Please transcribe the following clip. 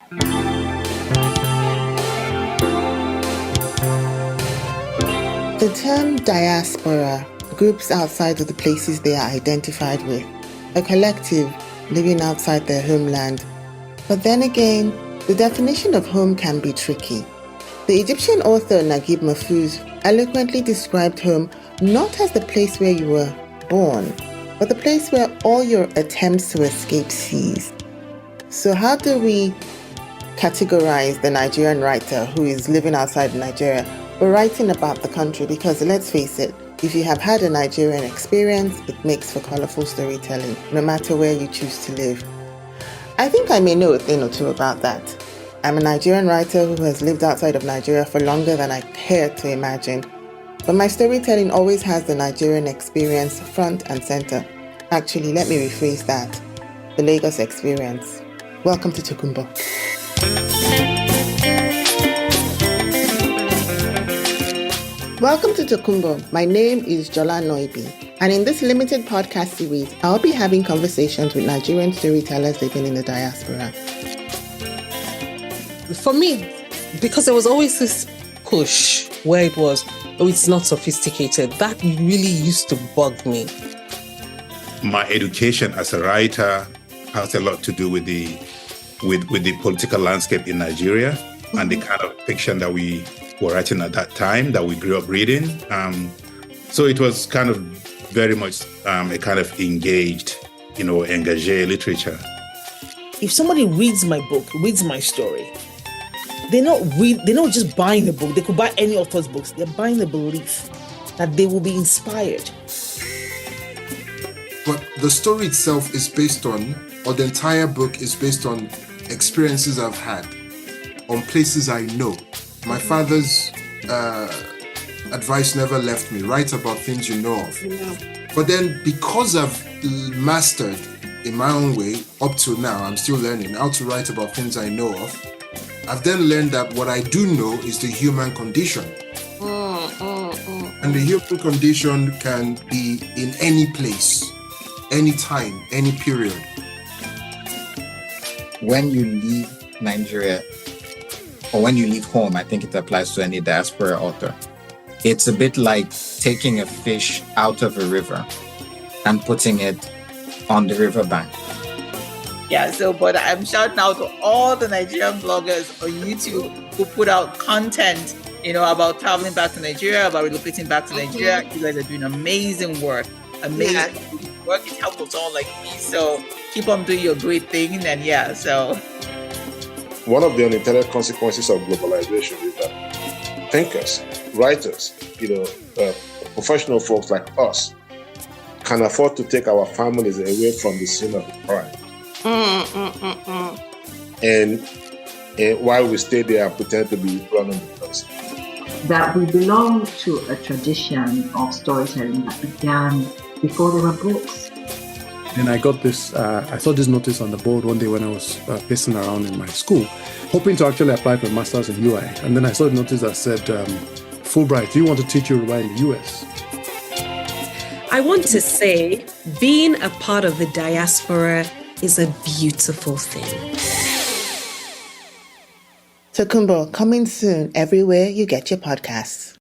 The term diaspora, groups outside of the places they are identified with, a collective living outside their homeland. But then again, the definition of home can be tricky. The Egyptian author Naguib Mahfouz eloquently described home not as the place where you were born, but the place where all your attempts to escape cease. So how do we categorize the Nigerian writer who is living outside Nigeria but writing about the country? Because let's face it, if you have had a Nigerian experience, it makes for colorful storytelling, no matter where you choose to live. I think I may know a thing or two about that. I'm a Nigerian writer who has lived outside of Nigeria for longer than I care to imagine. But my storytelling always has the Nigerian experience front and center. Actually, let me rephrase that. The Lagos experience. Welcome to Tokunbo. Welcome to Tokunbo. My name is Jola Naibi, and in this limited podcast series, I'll be having conversations with Nigerian storytellers living in the diaspora. For me, because there was always this push where it was, oh, it's not sophisticated, that really used to bug me. My education as a writer has a lot to do with the political landscape in Nigeria and the kind of fiction that we were writing at that time, that we grew up reading. So it was kind of very much a kind of engaged, engagé literature. If somebody reads my book, reads my story, they're not just buying the book. They could buy any author's books. They're buying the belief that they will be inspired. But the story itself is based on, or the entire book is based on experiences I've had, on places I know. My father's advice never left me. Write about things you know of. Yeah. But then because I've mastered in my own way, up to now, I'm still learning how to write about things I know of. I've then learned that what I do know is the human condition. And the human condition can be in any place, any time, any period. When you leave Nigeria, or when you leave home, I think it applies to any diaspora author. It's a bit like taking a fish out of a river and putting it on the riverbank. Yeah, but I'm shouting out to all the Nigerian bloggers on YouTube who put out content, about traveling back to Nigeria, about relocating back to Nigeria. You guys are doing amazing work. Work. It helps us all like me. So keep on doing your great thing. And so. One of the unintended consequences of globalization is that thinkers, writers, professional folks like us can afford to take our families away from the scene of the crime. And while we stay there and pretend to be running the place. That we belong to a tradition of storytelling that began before there were books. And I got this, I saw this notice on the board one day when I was pacing around in my school, hoping to actually apply for a master's in UI. And then I saw a notice that said, Fulbright, do you want to teach Yoruba in the US? I want to say, being a part of the diaspora is a beautiful thing. Tokunbo, coming soon everywhere you get your podcasts.